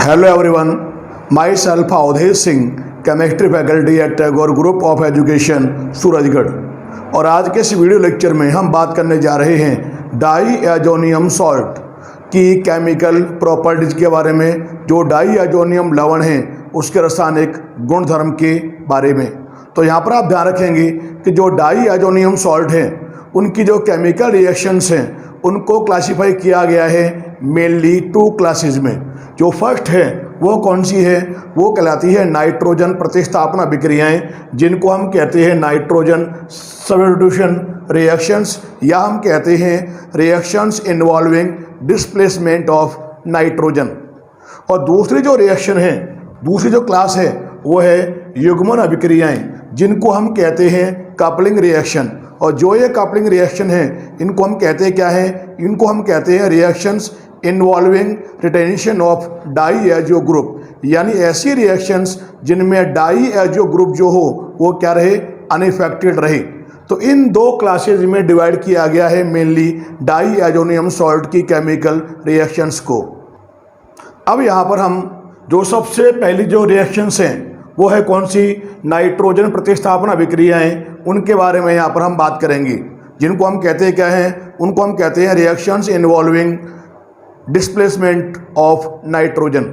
Hello everyone, myself Avdhesh Singh, chemistry faculty at Tagore group of education Surajgarh. और आज के इस वीडियो लेक्चर में हम बात करने जा रहे हैं डाईएजोनियम सॉल्ट की केमिकल प्रॉपर्टीज के बारे में। जो डाईएजोनियम लवण है उसके रासायनिक गुणधर्म के बारे में। तो यहाँ पर आप ध्यान रखेंगे कि जो डाईएजोनियम सॉल्ट हैं उनकी जो केमिकल रिएक्शंस हैं उनको क्लासिफाई किया गया है मेनली टू क्लासेस में। जो फर्स्ट है वो कौन सी है, वो कहलाती है नाइट्रोजन प्रतिस्थापन अभिक्रियाएं, जिनको हम कहते हैं नाइट्रोजन सब्स्टिट्यूशन रिएक्शंस, या हम कहते हैं reactions involving displacement of nitrogen. और दूसरी जो रिएक्शन है, दूसरी जो क्लास है वो है युग्मन अभिक्रियाएं, जिनको हम कहते हैं कपलिंग रिएक्शन। और जो ये कपलिंग रिएक्शन है इनको हम कहते हैं क्या है, इनको हम कहते हैं reactions involving retention of diazo group, यानी ऐसी रिएक्शंस जिनमें डाईएजो ग्रुप जो हो वो क्या रहे, अनइफेक्टेड रहे। तो इन दो क्लासेज में डिवाइड किया गया है मेनली डाईएजोनियम सॉल्ट की केमिकल रिएक्शंस को। अब यहाँ पर हम जो सबसे पहली जो रिएक्शंस हैं वो है कौन सी, नाइट्रोजन प्रतिस्थापन अभिक्रियाएं, उनके बारे में यहाँ पर हम बात करेंगे। जिनको हम कहते हैं क्या हैं, उनको हम कहते हैं reactions involving displacement of nitrogen.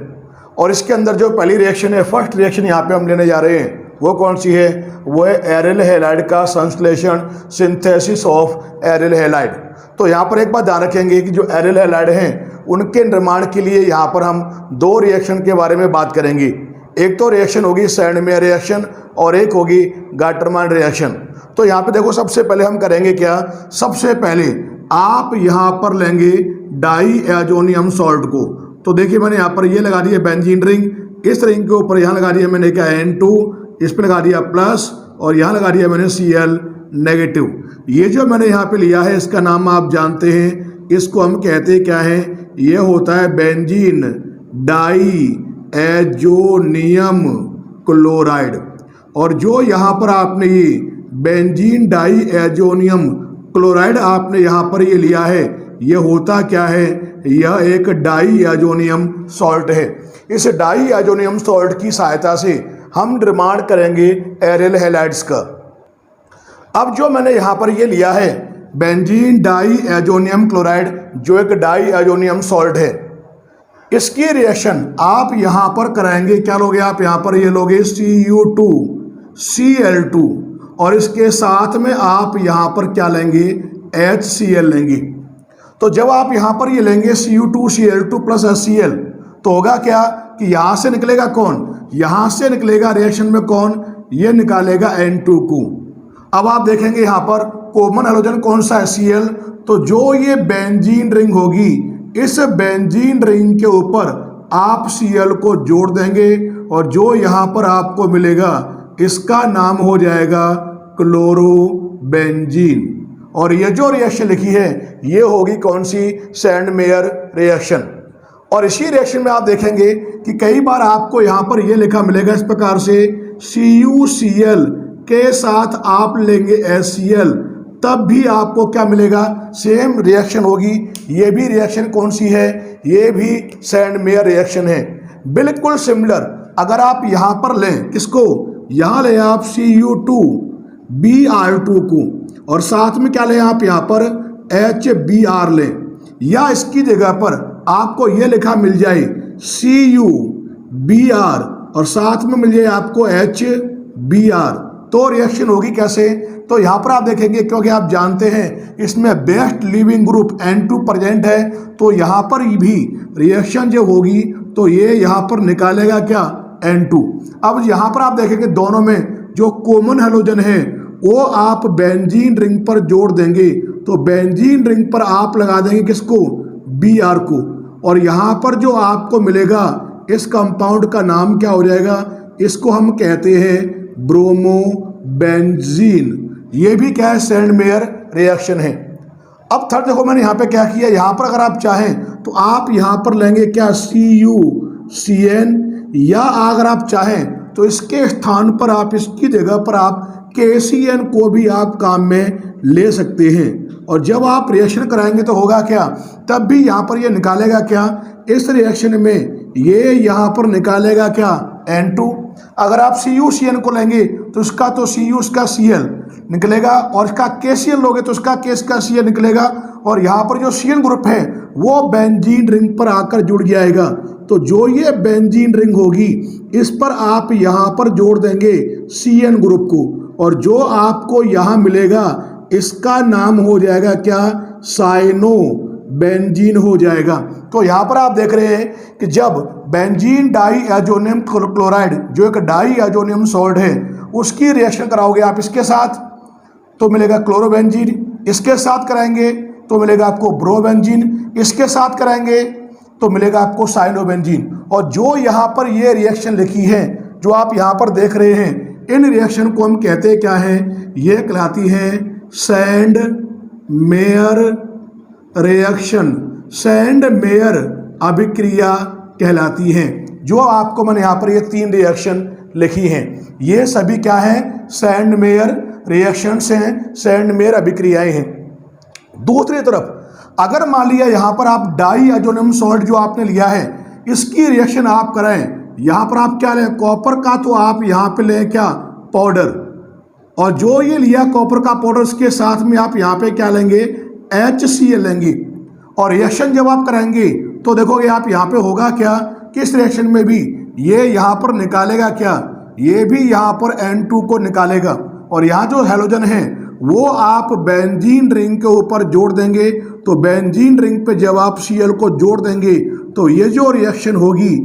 और इसके अंदर जो पहली रिएक्शन है, फर्स्ट रिएक्शन यहाँ पे हम लेने जा रहे हैं, वो कौन सी है, वो है एरिल हैलाइड का संश्लेषण, सिंथेसिस ऑफ एरिल हैलाइड। तो यहाँ पर एक बात ध्यान रखेंगे कि जो एरिल हैलाइड हैं उनके निर्माण के लिए यहाँ पर हम दो रिएक्शन के बारे में बात करेंगे। एक तो रिएक्शन होगी सैंडमेयर रिएक्शन और एक होगी गाटरमान रिएक्शन। तो यहाँ पे देखो, सबसे पहले हम करेंगे क्या, सबसे पहले आप यहाँ पर लेंगे डाईएजोनियम सॉल्ट को। तो देखिए मैंने यहाँ पर ये लगा दिया बेंजीन रिंग, इस रिंग के ऊपर यहाँ लगा दिया मैंने क्या N2, इस पर लगा दिया प्लस और यहाँ लगा दिया मैंने Cl नेगेटिव। ये जो मैंने यहाँ पे लिया है इसका नाम आप जानते हैं, इसको हम कहते क्या है, ये होता है बेंजीन डाईएजोनियम क्लोराइड। और जो यहाँ पर आपने ये बेंजीन डाईएजोनियम क्लोराइड आपने यहाँ पर ये लिया है, ये होता क्या है, यह एक डाईएजोनियम सॉल्ट है। इस डाईएजोनियम सॉल्ट की सहायता से हम निर्माण करेंगे एरिल हैलाइड्स का। अब जो मैंने यहाँ पर ये लिया है बेंजीन डाईएजोनियम क्लोराइड, जो एक डाईएजोनियम सॉल्ट है, इसकी रिएक्शन आप यहाँ पर कराएंगे, क्या लोगे आप यहाँ पर, ये लोगे Cu2Cl2 और इसके साथ में आप यहाँ पर क्या लेंगे, HCl लेंगे। तो जब आप यहाँ पर ये लेंगे Cu2Cl2 प्लस HCl, तो होगा क्या कि यहाँ से निकलेगा कौन, यहाँ से निकलेगा रिएक्शन में कौन, ये निकालेगा N2 को। अब आप देखेंगे यहाँ पर कॉमन हैलोजन कौन सा है, Cl। तो जो ये बेंजीन रिंग होगी, इस बेंजीन रिंग के ऊपर आप Cl को जोड़ देंगे और जो यहाँ पर आपको मिलेगा इसका नाम हो जाएगा क्लोरोबेंजीन। और ये जो रिएक्शन लिखी है ये होगी कौन सी, सैंडमेयर रिएक्शन। और इसी रिएक्शन में आप देखेंगे कि कई बार आपको यहाँ पर ये लिखा मिलेगा इस प्रकार से, CuCl के साथ आप लेंगे HCl, तब भी आपको क्या मिलेगा, सेम रिएक्शन होगी। ये भी रिएक्शन कौन सी है, ये भी सैंडमेयर रिएक्शन है, बिल्कुल सिमिलर। अगर आप यहाँ पर लें किसको, यहाँ लें आप Cu2Br2 को और साथ में क्या लें आप यहाँ पर HBr लें, या इसकी जगह पर आपको ये लिखा मिल जाए CuBr और साथ में मिल जाए आपको HBr, तो रिएक्शन होगी कैसे। तो यहाँ पर आप देखेंगे, क्योंकि आप जानते हैं इसमें best leaving group N2 present है, तो यहाँ पर भी रिएक्शन जो होगी तो ये यहाँ पर निकालेगा क्या, N2। अब यहाँ पर आप देखेंगे दोनों में जो कॉमन हैलोजन है वो आप बेंजीन रिंग पर जोड़ देंगे, तो बेंजीन रिंग पर आप लगा देंगे किसको, Br को। और यहाँ पर जो आपको मिलेगा इस कंपाउंड का नाम क्या हो जाएगा, इसको हम कहते हैं ब्रोमोबेंजीन। ये भी क्या है, सैंडमेयर रिएक्शन है। अब थर्ड देखो मैंने यहाँ पे क्या किया, यहाँ पर अगर आप चाहें तो आप यहाँ पर लेंगे क्या, CuCN, या अगर आप चाहें तो इसके स्थान पर आप, इसकी जगह पर आप KCN को भी आप काम में ले सकते हैं। और जब आप रिएक्शन कराएंगे तो होगा क्या, तब भी यहाँ पर ये निकालेगा क्या, इस रिएक्शन में ये यहाँ पर निकालेगा क्या, N2। अगर आप CuCN को लेंगे तो इसका तो Cu इसका Cl निकलेगा, और इसका KCl लोगे तो इसका K इसका Cl निकलेगा, और यहाँ पर जो CN ग्रुप है वो बेंजीन रिंग पर आकर जुड़ जाएगा। तो जो ये बेंजीन रिंग होगी इस पर आप यहाँ पर जोड़ देंगे CN ग्रुप को, और जो आपको यहाँ मिलेगा इसका नाम हो जाएगा क्या, साइनो बेंजीन हो जाएगा। तो यहाँ पर आप देख रहे हैं कि जब बेंजीन डाईएजोनियम क्लोराइड जो एक डाईएजोनियम सॉल्ट है उसकी रिएक्शन कराओगे आप इसके साथ तो मिलेगा क्लोरोबेंजीन, इसके साथ कराएंगे तो मिलेगा आपको ब्रोबेंजीन, इसके साथ कराएंगे तो मिलेगा आपको साइनोबेंजीन। और जो यहाँ पर ये रिएक्शन लिखी है जो आप यहाँ पर देख रहे हैं, इन रिएक्शन को हम कहते क्या हैं, ये कहलाती है sand mayor reaction, sand mayor अभिक्रिया कहलाती है। जो आपको मैंने यहाँ पर ये 3 रिएक्शन लिखी हैं ये सभी क्या है, सैंड मेयर रिएक्शंस हैं, सैंड मेयर अभिक्रियाएं हैं। दूसरी तरफ अगर मान लिया यहाँ पर आप डाईएजोनियम सॉल्ट जो आपने लिया है इसकी रिएक्शन आप कराएं, यहाँ पर आप क्या लें, कॉपर का, तो आप यहाँ पे लें क्या, पाउडर, और जो ये लिया कॉपर का पाउडर इसके साथ में आप यहाँ पे क्या लेंगे, HCl लेंगे, और रिएक्शन जब आप कराएंगे तो देखोगे आप यहाँ पे होगा क्या, किस रिएक्शन में भी ये यहाँ पर निकालेगा क्या, ये भी यहाँ पर N2 को निकालेगा, और यहाँ जो हैलोजन है वो आप बेंजीन रिंग के ऊपर जोड़ देंगे। तो बेंजीन रिंग पे जब आप Cl को जोड़ देंगे तो ये जो रिएक्शन होगी,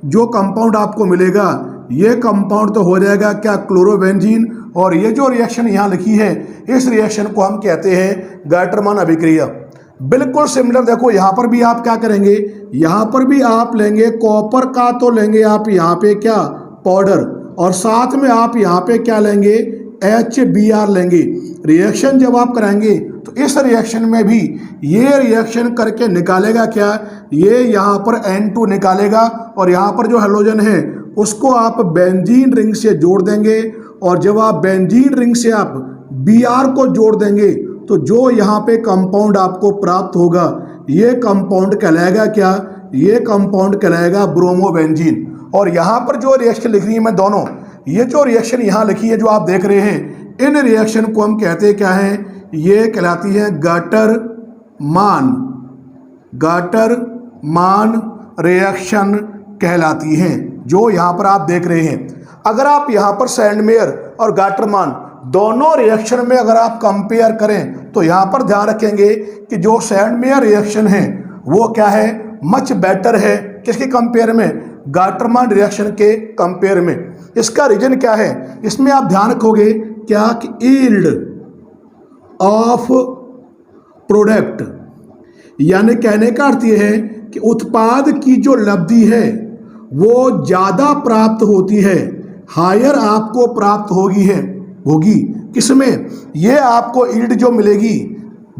जो कंपाउंड आपको मिलेगा ये कंपाउंड तो हो जाएगा क्या, क्लोरोबेंजीन, और ये जो रिएक्शन यहाँ लिखी है इस रिएक्शन को हम कहते हैं गाल्टरमान अभिक्रिया। बिल्कुल सिमिलर देखो यहाँ पर भी आप क्या करेंगे, यहाँ पर भी आप लेंगे कॉपर का, तो लेंगे आप यहाँ पे क्या, पाउडर, और साथ में आप यहाँ पे क्या लेंगे, HBr लेंगे। रिएक्शन जब आप कराएंगे तो इस रिएक्शन में भी ये रिएक्शन करके निकालेगा क्या, ये यहाँ पर N2 निकालेगा, और यहाँ पर जो हैलोजन है उसको आप बेंजीन रिंग से जोड़ देंगे, और जब आप बेंजीन रिंग से आप Br को जोड़ देंगे तो जो यहाँ पे कंपाउंड आपको प्राप्त होगा ये कंपाउंड कहलाएगा क्या, ये कंपाउंड कहलाएगा ब्रोमोबेंजीन। और यहाँ पर जो रिएक्शन लिख रही है मैं दोनों, ये जो रिएक्शन यहाँ लिखी है जो आप देख रहे हैं इन रिएक्शन को हम कहते क्या हैं, ये कहलाती है गाल्टरमान रिएक्शन कहलाती हैं, जो यहाँ पर आप देख रहे हैं। अगर आप यहाँ पर सैंडमेयर और गाल्टरमान दोनों रिएक्शन में अगर आप कंपेयर करें तो यहाँ पर ध्यान रखेंगे कि जो सैंडमेयर रिएक्शन है वो क्या है, मच बेटर है, किसके कंपेयर में, गाल्टरमान रिएक्शन के कंपेयर में। इसका रीजन क्या है, इसमें आप ध्यान रखोगे क्या कि यील्ड ऑफ प्रोडक्ट, यानी कहने का अर्थ यह है कि उत्पाद की जो लब्धि है वो ज़्यादा प्राप्त होती है, हायर आपको प्राप्त होगी किसमें, ये आपको यील्ड जो मिलेगी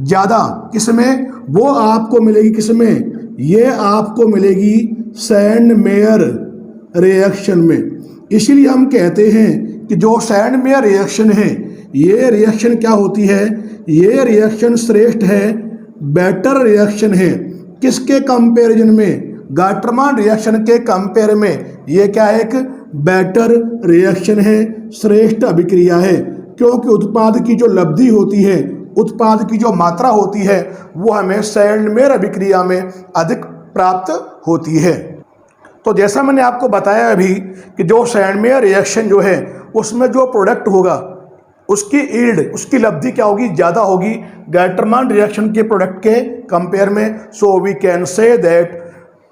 ज़्यादा किसमें, वो आपको मिलेगी किसमें, ये आपको मिलेगी सैंडमेयर रिएक्शन में। इसीलिए हम कहते हैं कि जो सैंडमेयर रिएक्शन है ये रिएक्शन क्या होती है, ये रिएक्शन श्रेष्ठ है, बेटर रिएक्शन है, किसके कंपैरिजन में, गाल्टरमान रिएक्शन के कंपेयर में ये क्या है, एक बेटर रिएक्शन है, श्रेष्ठ अभिक्रिया है, क्योंकि उत्पाद की जो लब्धि होती है, उत्पाद की जो मात्रा होती है वो हमें सैंडमेयर अभिक्रिया में अधिक प्राप्त होती है। तो जैसा मैंने आपको बताया अभी कि जो सैंडमेयर रिएक्शन जो है उसमें जो प्रोडक्ट होगा उसकी यील्ड, उसकी लब्धि क्या होगी, ज़्यादा होगी गाल्टरमान रिएक्शन के प्रोडक्ट के कंपेयर में। So we can say that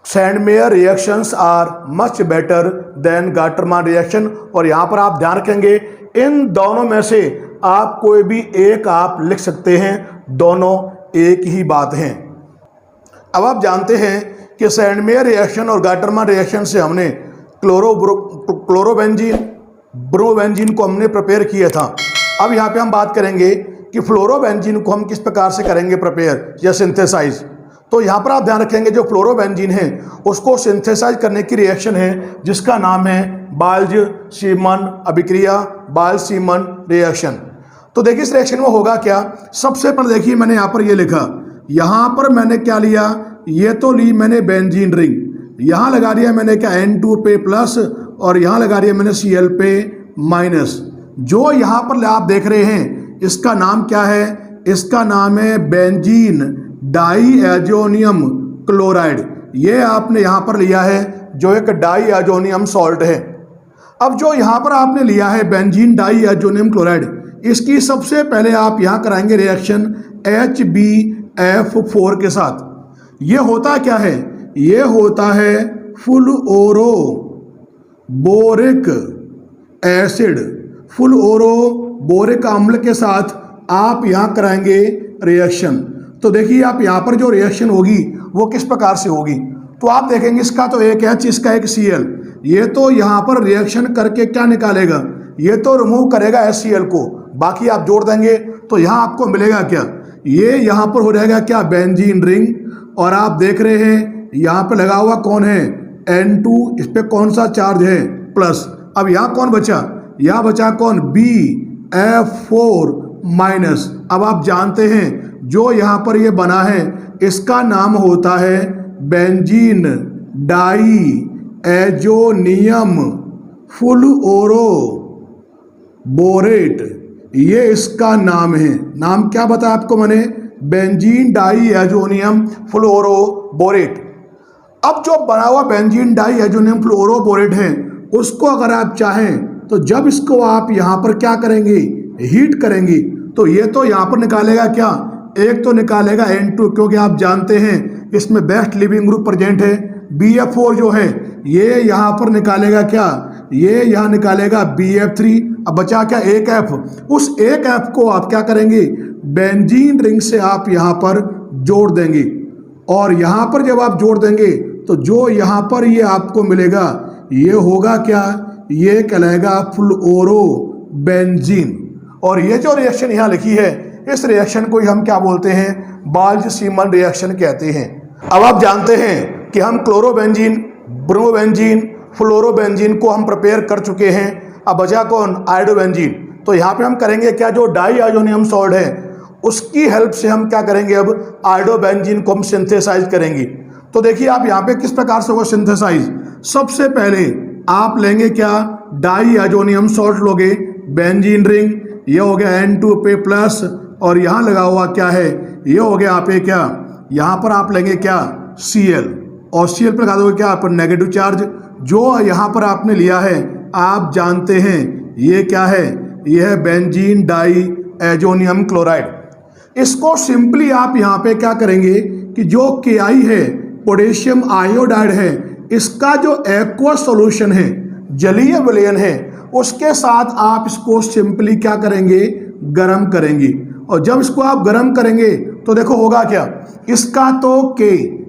Sandmeyer reactions are much better than Gattermann reaction. और यहाँ पर आप ध्यान रखेंगे इन दोनों में से आप कोई भी एक आप लिख सकते हैं, दोनों एक ही बात हैं। अब आप जानते हैं कि सैंडमेयर रिएक्शन और गाल्टरमान रिएक्शन से हमने क्लोरोबेंजीन, ब्रोबेंजीन को हमने प्रिपेयर किया था। अब यहाँ पे हम बात करेंगे कि फ्लोरोबेंजीन को हम किस प्रकार से करेंगे प्रिपेयर या सिंथेसाइज। तो यहाँ पर आप ध्यान रखेंगे जो फ्लोरोबेंजीन है उसको सिंथेसाइज करने की रिएक्शन है जिसका नाम है बाल्ज-सीमन अभिक्रिया, बाल्ज-सीमन रिएक्शन। तो देखिए इस रिएक्शन में होगा क्या, सबसे पहले देखिए मैंने यहाँ पर ये लिखा, यहाँ पर मैंने क्या लिया, ये तो ली मैंने बेंजीन रिंग, यहाँ लगा दिया मैंने क्या N2 पे प्लस और यहाँ लगा दिया मैंने Cl पे माइनस। जो यहाँ पर आप देख रहे हैं इसका नाम क्या है? इसका नाम है बेंजीन डाईएजोनियम क्लोराइड। ये आपने यहाँ पर लिया है जो एक डाईएजोनियम सॉल्ट है। अब जो यहाँ पर आपने लिया है बेंजीन डाईएजोनियम क्लोराइड, इसकी सबसे पहले आप यहाँ कराएंगे रिएक्शन HbF4 के साथ। ये होता क्या है? ये होता है फुलओरो बोरिक एसिड, फुलओरो बोरिक अम्ल के साथ आप यहाँ कराएंगे रिएक्शन। तो देखिए आप यहाँ पर जो रिएक्शन होगी वो किस प्रकार से होगी, तो आप देखेंगे इसका तो एक H, इसका एक Cl। ये तो यहाँ पर रिएक्शन करके क्या निकालेगा? ये तो रिमूव करेगा HCl को, बाकी आप जोड़ देंगे तो यहाँ आपको मिलेगा क्या? ये यहाँ पर हो जाएगा क्या? Benzene ring. और आप देख रहे हैं यहाँ पे लगा हुआ कौन है? N2। इस पे कौन सा चार्ज है? प्लस। अब यहाँ कौन बचा? यहाँ बचा कौन? BF4 minus. अब आप जानते हैं जो यहाँ पर ये बना है इसका नाम होता है बेंजीन डाईएजोनियम फुलओरो बोरेट। ये इसका नाम है। नाम क्या बताया आपको मैंने? बेंजीन डाईएजोनियम फ्लोरो बोरेट। अब जो बना हुआ बेंजीन डाईएजोनियम फ्लोरो बोरेट है उसको अगर आप चाहें तो जब इसको आप यहाँ पर क्या करेंगे? हीट करेंगे तो ये तो यहाँ पर निकालेगा क्या? एक तो निकालेगा N2, क्योंकि आप जानते हैं इसमें बेस्ट लिविंग ग्रुप प्रेजेंट है। BF4 जो है ये यहाँ पर निकालेगा क्या? ये यहाँ निकालेगा BF3। अब बचा क्या? एक F। उस एक F को आप क्या करेंगे? बेंजीन रिंग से आप यहाँ पर जोड़ देंगे। और यहाँ पर जब आप जोड़ देंगे तो जो यहाँ पर ये आपको मिलेगा ये होगा क्या? ये कहलाएगा फ्लोरो बेंजीन। और ये जो रिएक्शन यहाँ लिखी है इस रिएक्शन को हम क्या बोलते हैं? बाल्ज-सीमन रिएक्शन कहते हैं। अब आप जानते हैं कि हम क्लोरोबेंजीन, ब्रोमोबेंजीन, फ्लोरोबेंजीन को हम प्रिपेयर कर चुके हैं। अब बचा कौन? आयोडोबेंजीन। तो यहाँ पे हम करेंगे क्या? जो डाईएजोनियम सॉल्ट है उसकी हेल्प से हम क्या करेंगे? अब आयोडोबेंजीन को हम सिंथेसाइज करेंगे। तो देखिए आप यहाँ पे किस प्रकार से होगा सिंथेसाइज। सबसे पहले आप लेंगे क्या? डाईएजोनियम सॉल्ट लोगे, बेंजीन रिंग, ये हो गया N2 पे प्लस और यहाँ लगा हुआ क्या है? ये हो गया आप क्या? यहाँ पर आप लेंगे क्या? Cl। और Cl पर लगा दोगे क्या? आप नेगेटिव चार्ज। जो यहाँ पर आपने लिया है आप जानते हैं ये क्या है? ये है बेंजीन डाईएजोनियम क्लोराइड। इसको सिंपली आप यहाँ पे क्या करेंगे कि जो KI है, पोटेशियम आयोडाइड है, इसका जो एक्वस सॉल्यूशन है, जलीय विलयन है, उसके साथ आप इसको सिंपली क्या करेंगे? गरम करेंगे। और जब इसको आप गरम करेंगे तो देखो होगा क्या? इसका तो K,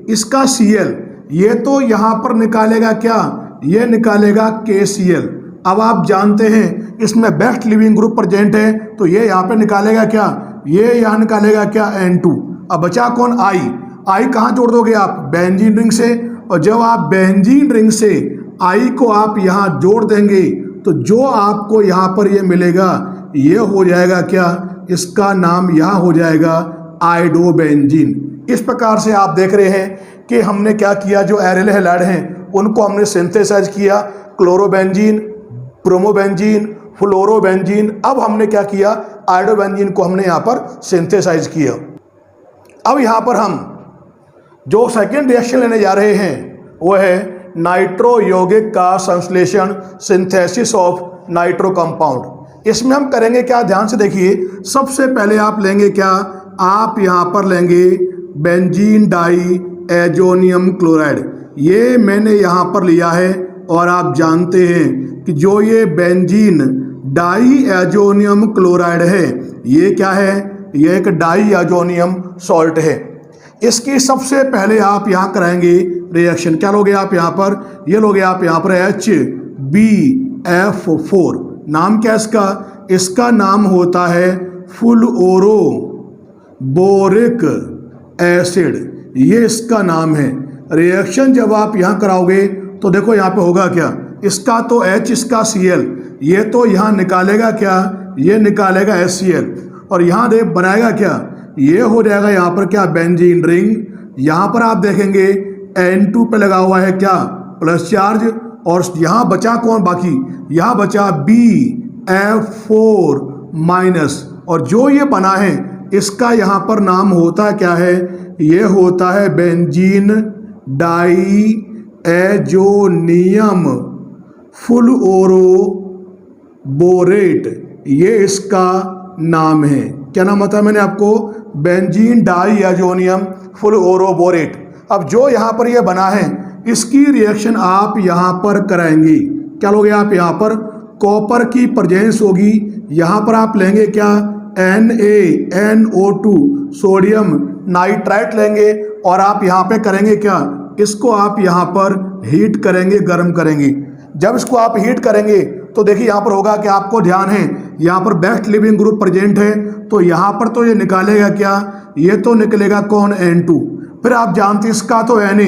इसका Cl, ये तो यहाँ पर निकालेगा क्या? ये निकालेगा KCl। अब आप जानते हैं इसमें बेस्ट लिविंग ग्रुप प्रेजेंट है तो ये यहाँ पे निकालेगा क्या? ये यहाँ निकालेगा क्या? N2। अब बचा कौन? I कहाँ जोड़ दोगे आप? बेंजीन रिंग से। और जब आप बेंजीन रिंग से I को आप यहाँ जोड़ देंगे तो जो आपको यहाँ पर ये मिलेगा ये हो जाएगा क्या? इसका नाम यहाँ हो जाएगा आयोडोबेंजीन। इस प्रकार से आप देख रहे हैं कि हमने क्या किया? जो एरियल हैलाइड हैं उनको हमने सिंथेसाइज किया, क्लोरोबेंजीन, ब्रोमोबेंजीन, फ्लोरोबेंजीन। अब हमने क्या किया? आयोडोबेंजीन को हमने यहाँ पर सिंथेसाइज किया। अब यहाँ पर हम जो सेकेंड रिएक्शन लेने जा रहे हैं वो है नाइट्रो यौगिक का संश्लेषण, सिंथेसिस ऑफ नाइट्रो कंपाउंड। इसमें हम करेंगे क्या? ध्यान से देखिए। सबसे पहले आप लेंगे क्या? आप यहाँ पर लेंगे बेंजीन डाईएजोनियम क्लोराइड। ये मैंने यहाँ पर लिया है और आप जानते हैं कि जो ये बेंजीन डाईएजोनियम क्लोराइड है ये क्या है? ये एक डाईएजोनियम सॉल्ट है। इसकी सबसे पहले आप यहाँ कराएंगे रिएक्शन। क्या लोगे आप यहाँ पर? ये लोगे आप यहाँ पर HbF4। नाम क्या इसका? इसका नाम होता है फुलओरो बोरिक एसिड। ये इसका नाम है। रिएक्शन जब आप यहाँ कराओगे तो देखो यहाँ पे होगा क्या? इसका तो H, इसका Cl, ये तो यहाँ निकालेगा क्या? ये निकालेगा HCl। और यहाँ देख बनाएगा क्या? ये हो जाएगा यहाँ पर क्या? Benzene ring. यहाँ पर आप देखेंगे N2 पे लगा हुआ है क्या, प्लस चार्ज, और यहाँ बचा कौन बाकी, यहाँ बचा BF4 माइनस, और जो ये बना है इसका यहाँ पर नाम होता क्या है, ये होता है बेंजीन डाई एजोनियम फ्लुओरोबोरेट, ये इसका नाम है। क्या नाम बताया मैंने आपको, बेंजीन डाई एजोनियम फ्लुओरोबोरेट। अब जो यहाँ पर ये बना है इसकी रिएक्शन आप यहाँ पर कराएंगे, क्या लोगे आप, यहाँ पर कॉपर की प्रेजेंस होगी, यहाँ पर आप लेंगे क्या, NaNO2 सोडियम नाइट्राइट लेंगे, और आप यहाँ पे करेंगे क्या, इसको आप यहाँ पर हीट करेंगे, गर्म करेंगे। जब इसको आप हीट करेंगे तो देखिए यहाँ पर होगा कि आपको ध्यान है यहाँ पर बेस्ट लिविंग ग्रुप प्रेजेंट है, तो यहाँ पर तो ये निकालेगा क्या, ये तो निकलेगा कौन, N2। फिर आप जानते हैं इसका तो Na,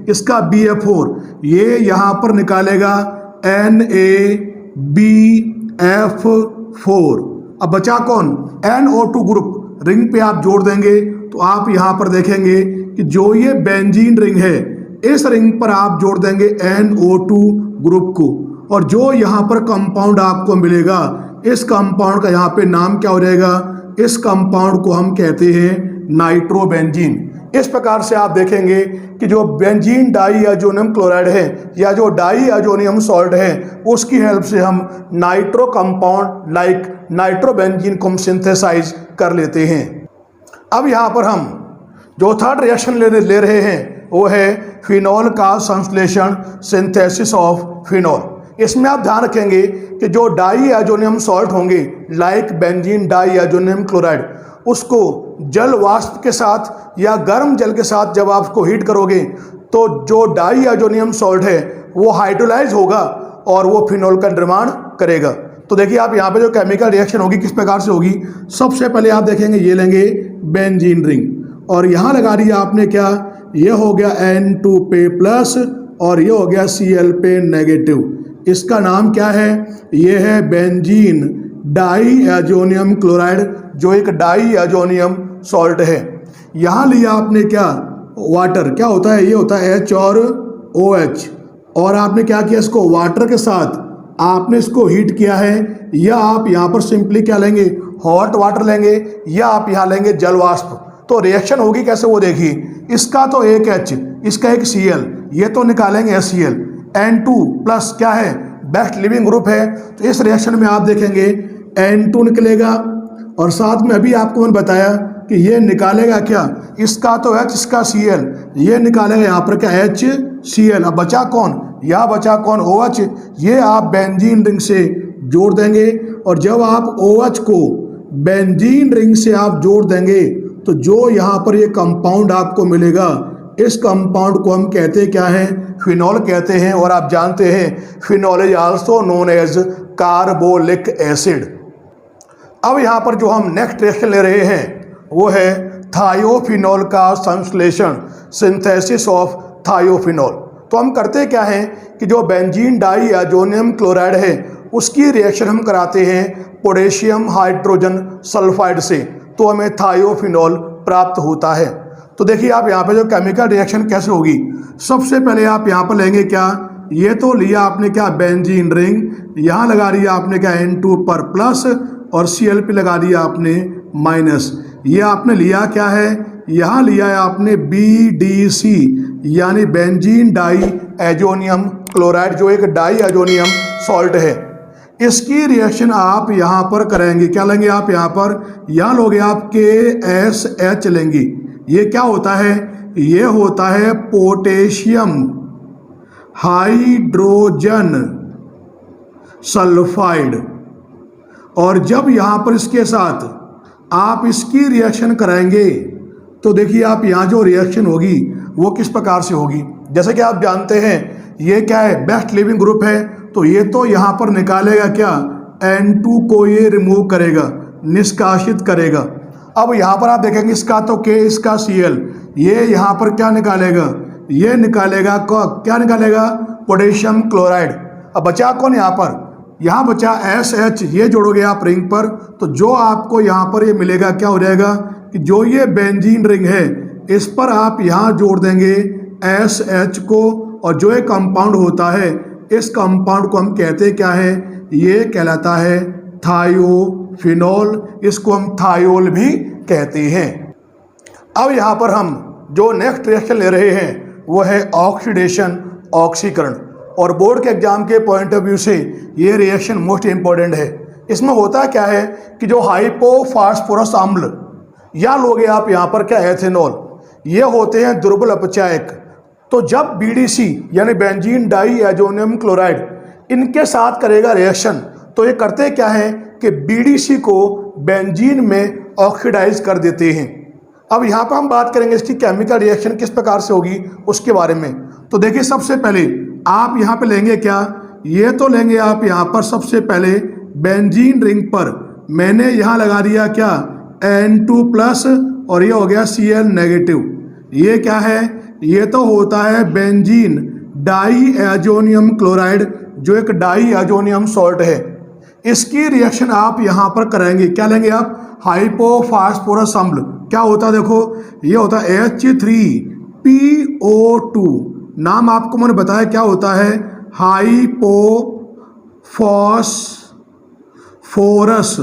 इसका BF4, ये यहाँ पर निकालेगा NaBF4। अब बचा कौन, NO2 ग्रुप, रिंग पे आप जोड़ देंगे तो आप यहाँ पर देखेंगे कि जो ये बेंजीन रिंग है इस रिंग पर आप जोड़ देंगे NO2 ग्रुप को, और जो यहाँ पर कंपाउंड आपको मिलेगा इस कंपाउंड का यहाँ पे नाम क्या हो जाएगा, इस कंपाउंड को हम कहते हैं नाइट्रोबेंजीन। इस प्रकार से आप देखेंगे कि जो बेंजीन डाई एजोनियम क्लोराइड है या जो डाई एजोनियम सॉल्ट है उसकी हेल्प से हम नाइट्रो कंपाउंड लाइक नाइट्रोबेंजीन को हम सिंथेसाइज कर लेते हैं। अब यहाँ पर हम जो थर्ड रिएक्शन ले रहे हैं वो है फिनॉल का संश्लेषण, सिंथेसिस ऑफ फिनॉल। इसमें आप ध्यान रखेंगे कि जो डाई एजोनियम सॉल्ट होंगे like benzene diazonium chloride, उसको जल वाष्प के साथ या गर्म जल के साथ जब आप उसको हीट करोगे तो जो डाई एजोनियम सॉल्ट है वो हाइड्रोलाइज होगा और वो फिनॉल का निर्माण करेगा। तो देखिए आप यहाँ पे जो केमिकल रिएक्शन होगी किस प्रकार से होगी, सबसे पहले आप देखेंगे ये लेंगे बेंजीन रिंग और यहाँ लगा दिया आपने क्या, ये हो गया N2 पे प्लस और ये हो गया Cl पे नेगेटिव। इसका नाम क्या है, ये है बेंजीन डाई एजोनियम क्लोराइड जो एक डाई एजोनियम सॉल्ट है। यहाँ लिया आपने क्या, वाटर, क्या होता है, ये होता है H और OH, और आपने क्या किया, इसको वाटर के साथ आपने इसको हीट किया है, या आप यहाँ पर सिंपली क्या लेंगे, हॉट वाटर लेंगे, या आप यहाँ लेंगे जल वाष्प। तो रिएक्शन होगी कैसे वो देखिए, इसका तो एक H, इसका एक Cl, ये तो निकालेंगे HCl, N2 प्लस क्या है, बेस्ट लिविंग ग्रुप है, तो इस रिएक्शन में आप देखेंगे N2 निकलेगा, और साथ में अभी आपको मैंने बताया कि ये निकालेगा क्या, इसका तो H, इसका Cl, ये निकालेगा यहाँ पर क्या HCl। अब बचा कौन, या बचा कौन, OH, ये आप बेंजीन रिंग से जोड़ देंगे, और जब आप OH को बेंजीन रिंग से आप जोड़ देंगे तो जो यहाँ पर ये कंपाउंड आपको मिलेगा, इस कंपाउंड को हम कहते क्या हैं, फिनॉल कहते हैं। और आप जानते हैं phenol is also known as carbolic acid. अब यहाँ पर जो हम नेक्स्ट रिएक्शन ले रहे हैं वो है थायोफिनॉल का संश्लेषण, सिंथेसिस ऑफ थायोफिनॉल। तो हम करते क्या हैं कि जो बेंजीन डाई एजोनियम क्लोराइड है उसकी रिएक्शन हम कराते हैं पोटेशियम हाइड्रोजन सल्फाइड से, तो हमें थायोफिनॉल प्राप्त होता है। तो देखिए आप यहाँ पे जो केमिकल रिएक्शन कैसे होगी, सबसे पहले आप यहाँ पर लेंगे क्या, ये तो लिया आपने क्या बेंजीन रिंग, यहाँ लगा दिया आपने क्या N2 पर प्लस और Cl पे लगा दिया आपने माइनस। ये आपने लिया क्या है, यहाँ लिया है आपने BDC यानी बेंजीन डाई एजोनियम क्लोराइड जो एक डाई एजोनियम सॉल्ट है। इसकी रिएक्शन आप यहाँ पर करेंगे, क्या लेंगे आप यहाँ पर, यहाँ लोगे आप KSH लेंगे। ये क्या होता है, ये होता है पोटेशियम हाइड्रोजन सल्फाइड। और जब यहाँ पर इसके साथ आप इसकी रिएक्शन कराएंगे तो देखिए आप यहाँ जो रिएक्शन होगी वो किस प्रकार से होगी। जैसे कि आप जानते हैं ये क्या है, बेस्ट लिविंग ग्रुप है, तो ये तो यहाँ पर निकालेगा क्या, N2 को ये रिमूव करेगा, निष्कासित करेगा। अब यहाँ पर आप देखेंगे इसका तो K, इसका Cl, ये यहाँ पर क्या निकालेगा, ये निकालेगा क्या निकालेगा, पोटेशियम क्लोराइड। अब बचा कौन यहाँ पर, यहाँ बचा SH, ये जोड़ोगे आप रिंग पर तो जो आपको यहाँ पर ये मिलेगा क्या हो जाएगा कि जो ये बेंजीन रिंग है इस पर आप यहाँ जोड़ देंगे SH को, और जो एक कंपाउंड होता है इस कंपाउंड को हम कहते क्या है, ये कहलाता है थायोफिनॉल, इसको हम थायोल भी कहते हैं। अब यहाँ पर हम जो नेक्स्ट रिएक्शन ले रहे हैं वो है ऑक्सीडेशन, ऑक्सीकरण, और बोर्ड के एग्जाम के पॉइंट ऑफ व्यू से ये रिएक्शन मोस्ट इंपॉर्टेंट है। इसमें होता क्या है कि जो हाइपोफॉस्फोरस अम्ल या लोगे आप यहाँ पर क्या एथेनॉल, ये होते हैं दुर्बल अपचायक। तो जब BDC यानी बेंजीन डाई एजोनियम क्लोराइड इनके साथ करेगा रिएक्शन, तो ये करते क्या है कि BDC को बेंजीन में ऑक्सीडाइज कर देते हैं। अब यहाँ पर हम बात करेंगे इसकी केमिकल रिएक्शन किस प्रकार से होगी उसके बारे में। तो देखिए सबसे पहले आप यहाँ पे लेंगे क्या, ये तो लेंगे आप यहाँ पर सबसे पहले बेंजीन रिंग पर मैंने यहाँ लगा दिया क्या N2+ और ये हो गया Cl नेगेटिव। ये क्या है, ये तो होता है बेंजीन डाई एजोनियम क्लोराइड, जो एक डाई एजोनियम सॉल्ट है। इसकी रिएक्शन आप यहाँ पर करेंगे, क्या लेंगे आप, हाइपोफॉस्फोरस अम्ल। क्या होता है देखो, ये होता है H3PO2, नाम आपको मैंने बताया क्या होता है, हाइपोफॉस्फोरस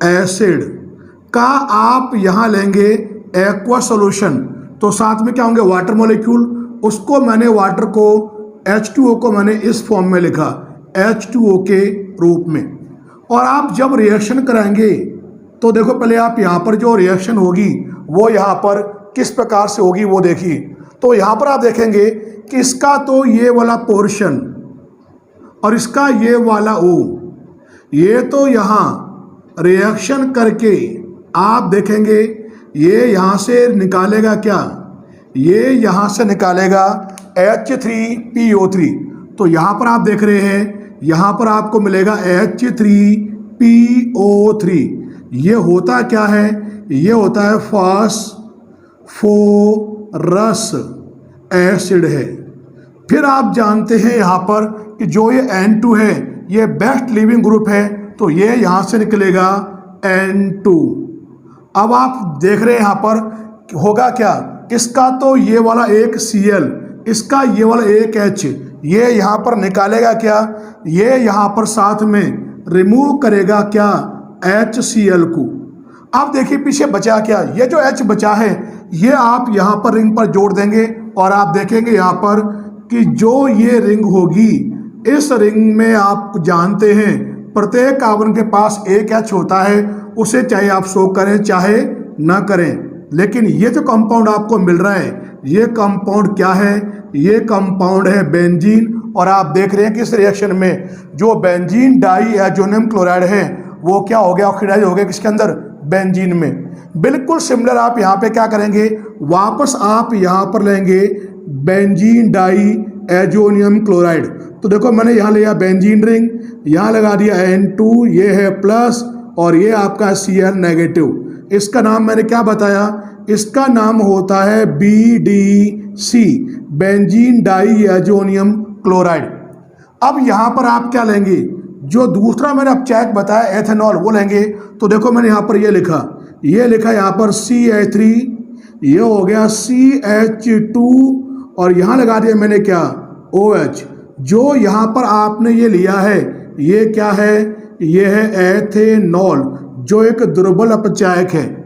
एसिड का आप यहाँ लेंगे एक्वा सॉल्यूशन। तो साथ में क्या होंगे वाटर मॉलिक्यूल, उसको मैंने वाटर को H2O को मैंने इस फॉर्म में लिखा H2O के रूप में। और आप जब रिएक्शन कराएंगे तो देखो पहले आप यहाँ पर जो रिएक्शन होगी वो यहाँ पर किस प्रकार से होगी वो देखिए। तो यहाँ पर आप देखेंगे कि इसका तो ये वाला पोर्शन और इसका ये वाला O, ये तो यहाँ रिएक्शन करके आप देखेंगे ये यहाँ से निकालेगा क्या, ये यहाँ से निकालेगा H3PO3। तो यहाँ पर आप देख रहे हैं, यहाँ पर आपको मिलेगा H3PO3। ये होता क्या है, ये होता है फास्फोरस एसिड है। फिर आप जानते हैं यहाँ पर कि जो ये N2 है ये बेस्ट लिविंग ग्रुप है, तो ये यहाँ से निकलेगा N2। अब आप देख रहे हैं यहाँ पर होगा क्या, इसका तो ये वाला एक Cl, इसका ये वाला एक H, ये यहाँ पर निकालेगा क्या, ये यहाँ पर साथ में रिमूव करेगा क्या HCl को। अब देखिए पीछे बचा क्या, ये जो H बचा है ये आप यहाँ पर रिंग पर जोड़ देंगे और आप देखेंगे यहाँ पर कि जो ये रिंग होगी, इस रिंग में आप जानते हैं प्रत्येक कार्बन के पास एक H होता है, उसे चाहे आप शो करें चाहे ना करें। लेकिन ये जो कंपाउंड आपको मिल रहा है ये कंपाउंड क्या है, ये कंपाउंड है बेंजीन। और आप देख रहे हैं कि इस रिएक्शन में जो बेंजीन डाई एजोनियम क्लोराइड है वो क्या हो गया, ऑक्सीडाइज हो गया किसके अंदर, बेंजीन में। बिल्कुल सिमिलर आप यहाँ पे क्या करेंगे, वापस आप यहाँ पर लेंगे बेंजीन डाई एजोनियम क्लोराइड। तो देखो मैंने यहाँ लिया बेंजीन रिंग, यहाँ लगा दिया N2, ये है प्लस और ये आपका Cl नेगेटिव। इसका नाम मैंने क्या बताया, इसका नाम होता है BDC, benzene diazonium chloride. अब यहाँ पर आप क्या लेंगे, जो दूसरा मैंने अब चेक बताया एथेनॉल वो लेंगे। तो देखो मैंने यहाँ पर ये लिखा यहाँ पर CH3, ये हो गया CH2 और यहाँ लगा दिया मैंने क्या OH। जो यहाँ पर आपने ये लिया है ये क्या है, ये है एथेनॉल, जो एक दुर्बल अपचायक है।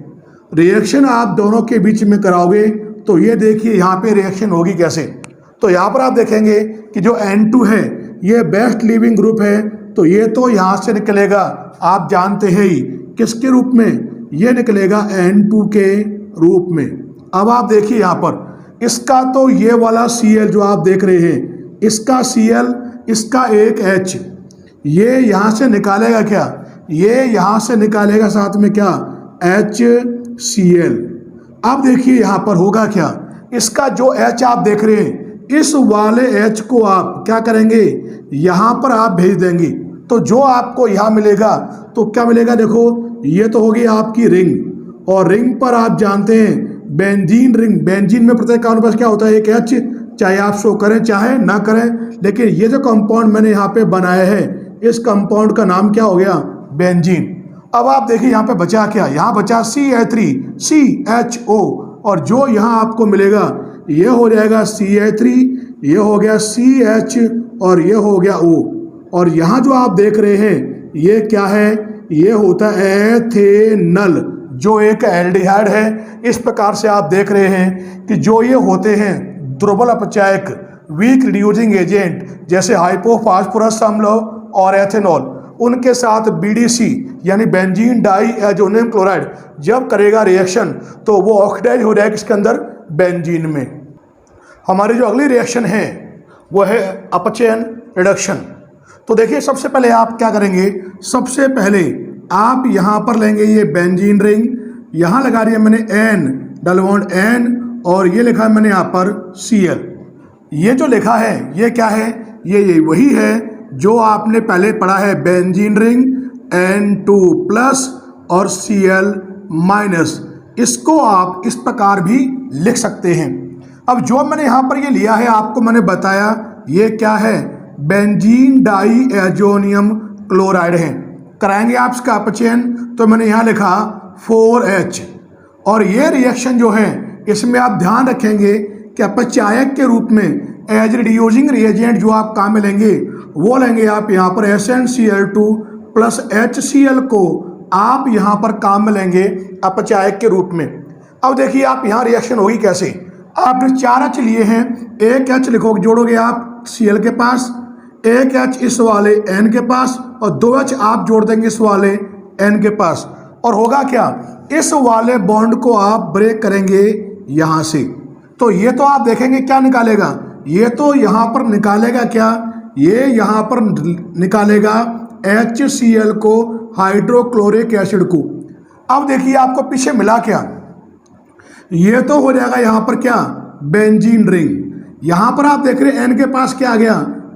रिएक्शन आप दोनों के बीच में कराओगे तो ये देखिए यहाँ पे रिएक्शन होगी कैसे। तो यहाँ पर आप देखेंगे कि जो N2 है ये बेस्ट लिविंग ग्रुप है, तो ये तो यहाँ से निकलेगा, आप जानते हैं ही किसके रूप में, ये निकलेगा N2 के रूप में। अब आप देखिए यहाँ पर इसका तो ये वाला Cl जो आप देख रहे हैं, इसका Cl, इसका एक H, ये यहाँ से निकालेगा क्या, ये यहाँ से निकालेगा साथ में क्या HCl। अब देखिए यहाँ पर होगा क्या, इसका जो H आप देख रहे हैं इस वाले H को आप क्या करेंगे, यहाँ पर आप भेज देंगे। तो जो आपको यहाँ मिलेगा तो क्या मिलेगा, देखो ये तो होगी आपकी रिंग, और रिंग पर आप जानते हैं बेंजीन रिंग, बेंजीन में प्रत्येक कार्बन पर क्या होता है एक H, चाहे आप शो करें चाहे ना करें। लेकिन ये जो कंपाउंड मैंने यहाँ पे बनाया है इस कंपाउंड का नाम क्या हो गया, बेंजीन। अब आप देखिए यहाँ पे बचा क्या, यहाँ बचा CH3CHO, और जो यहाँ आपको मिलेगा ये हो जाएगा CH3, ये हो गया CH और ये हो गया O। और यहाँ जो आप देख रहे हैं ये क्या है, ये होता है एथेनल जो एक एल्डिहाइड है। इस प्रकार से आप देख रहे हैं कि जो ये होते हैं दुर्बल अपचायक वीक रिड्यूसिंग एजेंट जैसे हाइपोफॉस्फोरस अम्ल और एथेनॉल, उनके साथ BDC यानी बेंजीन डाई एजोनियम क्लोराइड जब करेगा रिएक्शन तो वो ऑक्सीडाइज हो जाएगा किसके अंदर, बेंजीन में। हमारी जो अगली रिएक्शन है वो है अपचयन रिडक्शन। तो देखिए सबसे पहले आप क्या करेंगे, सबसे पहले आप यहाँ पर लेंगे ये बेंजीन रिंग, यहाँ लगा दिया मैंने N डबल बॉन्ड N और ये लिखा है मैंने यहाँ पर Cl। ये जो लिखा है ये क्या है, ये वही है जो आपने पहले पढ़ा है, बेंजीन रिंग N2 प्लस और Cl माइनस। इसको आप इस प्रकार भी लिख सकते हैं। अब जो मैंने यहाँ पर ये लिया है आपको मैंने बताया ये क्या है, बेंजीन डाई एजोनियम क्लोराइड है। कराएंगे आप इसका अपचयन तो मैंने यहाँ लिखा 4H। और ये रिएक्शन जो है इसमें आप ध्यान रखेंगे कि अपचायक के रूप में एज रिड्यूसिंग रिएजेंट जो आप काम में लेंगे वो लेंगे आप यहाँ पर SnCl2 प्लस HCl को आप यहाँ पर काम में लेंगे अपचायक के रूप में। अब देखिए आप यहाँ रिएक्शन होगी कैसे, आपने 4H लिए हैं, एक H लिखोगे जोड़ोगे आप Cl के पास, एक H इस वाले N के पास और 2H आप जोड़ देंगे इस वाले N के पास। और होगा क्या, इस वाले बॉन्ड को आप ब्रेक करेंगे यहाँ से, तो ये तो आप देखेंगे क्या निकालेगा, ये तो यहाँ पर निकालेगा क्या, ये यहाँ पर निकालेगा HCl को, हाइड्रोक्लोरिक एसिड को। अब देखिए आपको पीछे मिला क्या, ये तो हो जाएगा यहाँ पर क्या, बेंजीन रिंग। यहाँ पर आप देख रहे हैं N के पास क्या आ गया,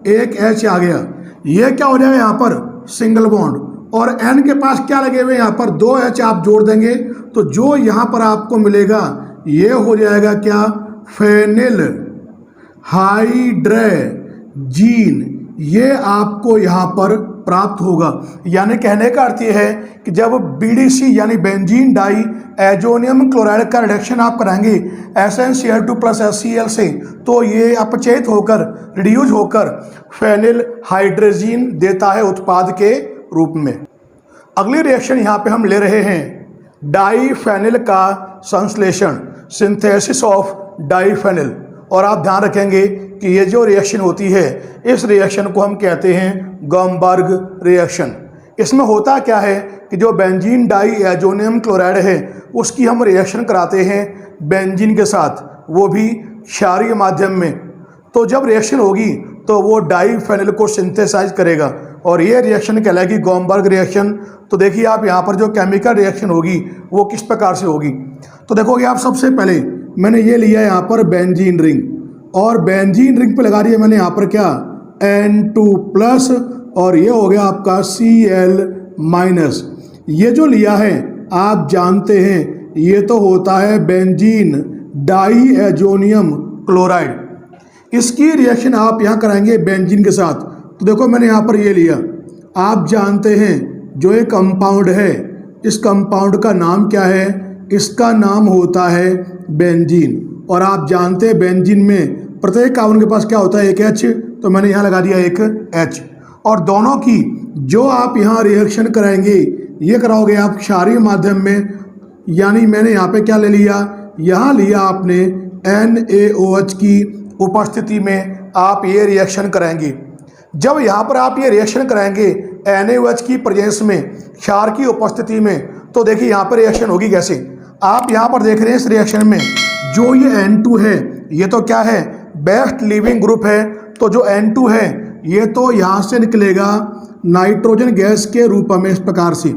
एक H आ गया, ये क्या हो जाएगा यहाँ पर सिंगल बॉन्ड, और N के पास क्या लगे हुए यहाँ पर 2H आप जोड़ देंगे तो जो यहाँ पर आपको मिलेगा ये हो जाएगा क्या, फेनिल हाइड्रेजीन, ये आपको यहाँ पर प्राप्त होगा। यानी कहने का अर्थ ये है कि जब BDC यानी बेंजीन डाई एजोनियम क्लोराइड का रिडक्शन आप कराएंगे SnCl2 प्लस HCl से तो ये अपचयित होकर रिड्यूज होकर फेनिल हाइड्रेजीन देता है उत्पाद के रूप में। अगली रिएक्शन यहाँ पे हम ले रहे हैं डाईफेनिल का संश्लेषण, सिंथेसिस ऑफ डाईफेनिल। और आप ध्यान रखेंगे कि ये जो रिएक्शन होती है इस रिएक्शन को हम कहते हैं गॉमबर्ग रिएक्शन। इसमें होता क्या है कि जो बेंजीन डाई एजोनियम क्लोराइड है उसकी हम रिएक्शन कराते हैं बेंजीन के साथ, वो भी क्षारीय माध्यम में। तो जब रिएक्शन होगी तो वो डाईफेनिल को सिंथेसाइज करेगा और ये रिएक्शन कहलाएगी गॉमबर्ग रिएक्शन। तो देखिए आप यहाँ पर जो केमिकल रिएक्शन होगी वो किस प्रकार से होगी। तो देखोगे आप सबसे पहले मैंने ये लिया यहाँ पर बेंजीन रिंग, और बेंजीन रिंग पे लगा दिया मैंने यहाँ पर क्या, N2 प्लस और ये हो गया आपका Cl माइनस। ये जो लिया है आप जानते हैं ये तो होता है बेंजीन डाई एजोनियम क्लोराइड। इसकी रिएक्शन आप यहाँ कराएंगे बेंजीन के साथ। तो देखो मैंने यहाँ पर ये लिया, आप जानते हैं जो एक कंपाउंड है इस कंपाउंड का नाम क्या है, इसका नाम होता है बेंजीन। और आप जानते हैं बेंजीन में प्रत्येक कार्बन के पास क्या होता है, एक H, तो मैंने यहाँ लगा दिया एक H। और दोनों की जो आप यहाँ रिएक्शन कराएंगे ये कराओगे आप क्षारीय माध्यम में, यानी मैंने यहाँ पे क्या ले लिया, यहाँ लिया आपने NaOH की उपस्थिति में आप ये रिएक्शन कराएंगे। जब यहाँ पर आप ये रिएक्शन कराएंगे NaOH की प्रेजेंस में, क्षार की उपस्थिति में, तो देखिए यहाँ पर रिएक्शन होगी कैसे। आप यहाँ पर देख रहे हैं इस रिएक्शन में जो ये N2 है ये तो क्या है, बेस्ट लिविंग ग्रुप है। तो जो N2 है ये तो यहाँ से निकलेगा नाइट्रोजन गैस के रूप में इस प्रकार से।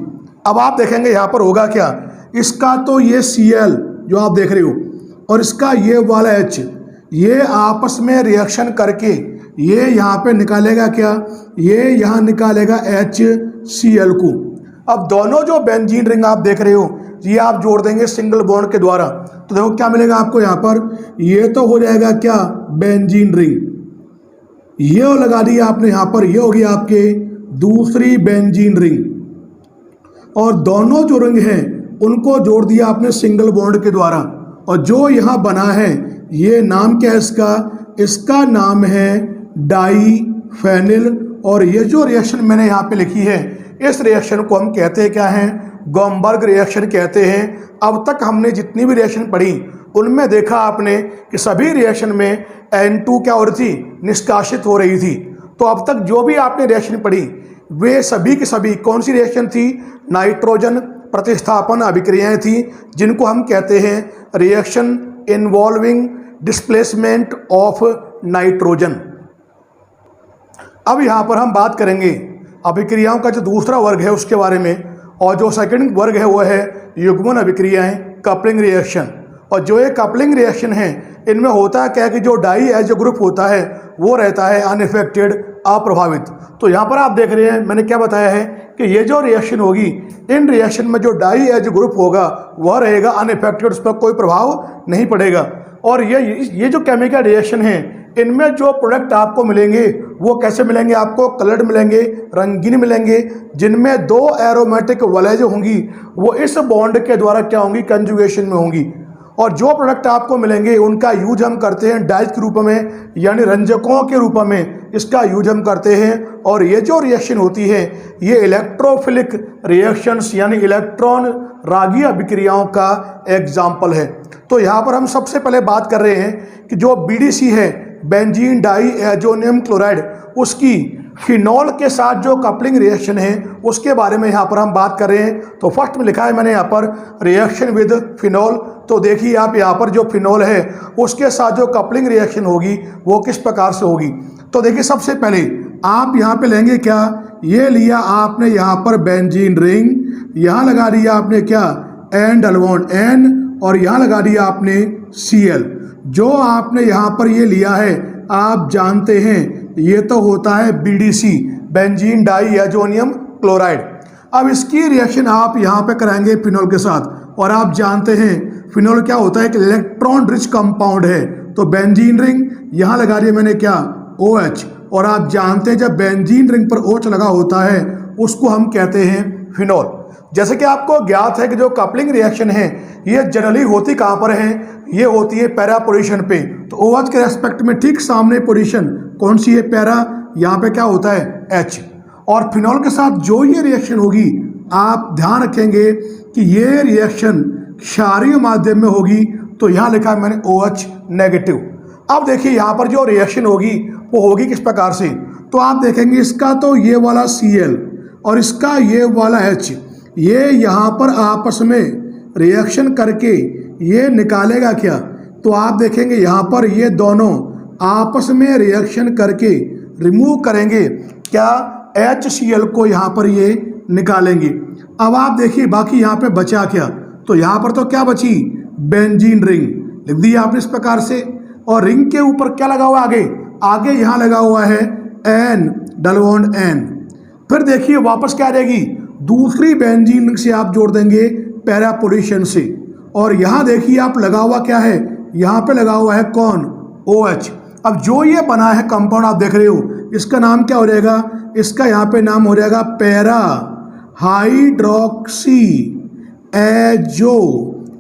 अब आप देखेंगे यहाँ पर होगा क्या, इसका तो ये Cl जो आप देख रहे हो और इसका ये वाला H, ये आपस में रिएक्शन करके ये यहाँ पे निकालेगा क्या, ये यहाँ निकालेगा HCl को। अब दोनों जो बेंजीन रिंग आप देख रहे हो ये आप जोड़ देंगे सिंगल बॉन्ड के द्वारा, तो देखो क्या मिलेगा आपको यहाँ पर, ये तो हो जाएगा क्या, बेंजीन रिंग। ये लगा दिया आपने यहाँ पर, ये होगी आपके दूसरी बेंजीन रिंग। और दोनों जो रिंग हैं उनको जोड़ दिया आपने सिंगल बॉन्ड के द्वारा, और जो यहाँ बना है ये नाम क्या है इसका नाम है डाईफेनिल। और ये जो रिएक्शन मैंने यहाँ पे लिखी है, इस रिएक्शन को हम कहते हैं क्या है, गोमबर्ग रिएक्शन कहते हैं। अब तक हमने जितनी भी रिएक्शन पढ़ी उनमें देखा आपने कि सभी रिएक्शन में N2 क्या हो रही थी, निष्कासित हो रही थी। तो अब तक जो भी आपने रिएक्शन पढ़ी वे सभी की सभी कौन सी रिएक्शन थी, नाइट्रोजन प्रतिस्थापन अभिक्रियाएं थी, जिनको हम कहते हैं reaction involving displacement of nitrogen. अब यहाँ पर हम बात करेंगे अभिक्रियाओं का जो दूसरा वर्ग है उसके बारे में, और जो सेकंड वर्ग है वो है युग्मन अभिक्रियाएं, कपलिंग रिएक्शन। और जो ये कपलिंग रिएक्शन है इनमें होता है क्या कि जो डाई एज ग्रुप होता है वो रहता है अनइफेक्टेड, अप्रभावित। तो यहाँ पर आप देख रहे हैं मैंने क्या बताया है कि ये जो रिएक्शन होगी, इन रिएक्शन में जो डाई एज ग्रुप होगा वह रहेगा अनइफेक्टेड, उस पर कोई प्रभाव नहीं पड़ेगा। और ये जो केमिकल रिएक्शन है इनमें जो प्रोडक्ट आपको मिलेंगे वो कैसे मिलेंगे, आपको कलर्ड मिलेंगे, रंगीन मिलेंगे, जिनमें दो एरोमेटिक वलय जो होंगी वो इस बॉन्ड के द्वारा क्या होंगी, कंजुगेशन में होंगी। और जो प्रोडक्ट आपको मिलेंगे उनका यूज हम करते हैं डाइज के रूप में, यानी रंजकों के रूप में इसका यूज हम करते हैं। और ये जो रिएक्शन होती है ये इलेक्ट्रोफिलिक रिएक्शंस यानी इलेक्ट्रॉन रागी अभिक्रियाओं का एग्जाम्पल है। तो यहाँ पर हम सबसे पहले बात कर रहे हैं कि जो BDC है, बेंजीन डाई एजोनियम क्लोराइड, उसकी फिनॉल के साथ जो कपलिंग रिएक्शन है उसके बारे में यहाँ पर हम बात कर रहे हैं। तो फर्स्ट में लिखा है मैंने यहाँ पर रिएक्शन विद फिनॉल। तो देखिए आप यहाँ पर जो फिनॉल है उसके साथ जो कपलिंग रिएक्शन होगी वो किस प्रकार से होगी। तो देखिए सबसे पहले आप यहाँ पे लेंगे क्या, ये लिया आपने यहाँ पर बेंजीन रिंग, यहाँ लगा दिया आपने क्या एन डबल बॉन्ड N, और यहाँ लगा दिया आपने Cl। जो आपने यहाँ पर ये लिया है आप जानते हैं ये तो होता है BDC, benzene diazonium chloride. अब इसकी रिएक्शन आप यहाँ पे कराएंगे फिनॉल के साथ, और आप जानते हैं फिनॉल क्या होता है, एक इलेक्ट्रॉन रिच कंपाउंड है। तो बेंजीन रिंग यहाँ लगा दिया मैंने क्या OH, और आप जानते हैं जब बेंजीन रिंग पर OH लगा होता है उसको हम कहते हैं फिनॉल। जैसे कि आपको ज्ञात है कि जो कपलिंग रिएक्शन है ये जनरली होती कहाँ पर है, ये होती है पैरा पोजीशन पे। तो OH के रेस्पेक्ट में ठीक सामने पोजीशन कौन सी है, पैरा, यहाँ पे क्या होता है H। और फिनॉल के साथ जो ये रिएक्शन होगी आप ध्यान रखेंगे कि ये रिएक्शन क्षारीय माध्यम में होगी। तो यहाँ लिखा है मैंने OH नेगेटिव। अब देखिए यहाँ पर जो रिएक्शन होगी वो होगी किस प्रकार से, तो आप देखेंगे इसका तो ये वाला Cl और इसका ये वाला H, ये यहाँ पर आपस में रिएक्शन करके ये निकालेगा क्या, तो आप देखेंगे यहाँ पर ये दोनों आपस में रिएक्शन करके रिमूव करेंगे क्या, HCl को यहाँ पर ये निकालेंगे। अब आप देखिए बाकी यहाँ पे बचा क्या, तो यहाँ पर तो क्या बची, बेंजीन रिंग लिख दिया आपने इस प्रकार से। और रिंग के ऊपर क्या लगा हुआ आगे यहाँ लगा हुआ है N डबल बॉन्ड N। फिर देखिए वापस क्या रहेगी, दूसरी बेंजीन रिंग से आप जोड़ देंगे पैरा पोजीशन से। और यहाँ देखिए आप लगा हुआ क्या है, यहाँ पे लगा हुआ है कौन, OH। अब जो ये बना है कंपाउंड आप देख रहे हो इसका नाम क्या हो जाएगा, इसका यहाँ पे नाम हो जाएगा पैरा हाइड्रोक्सी एजो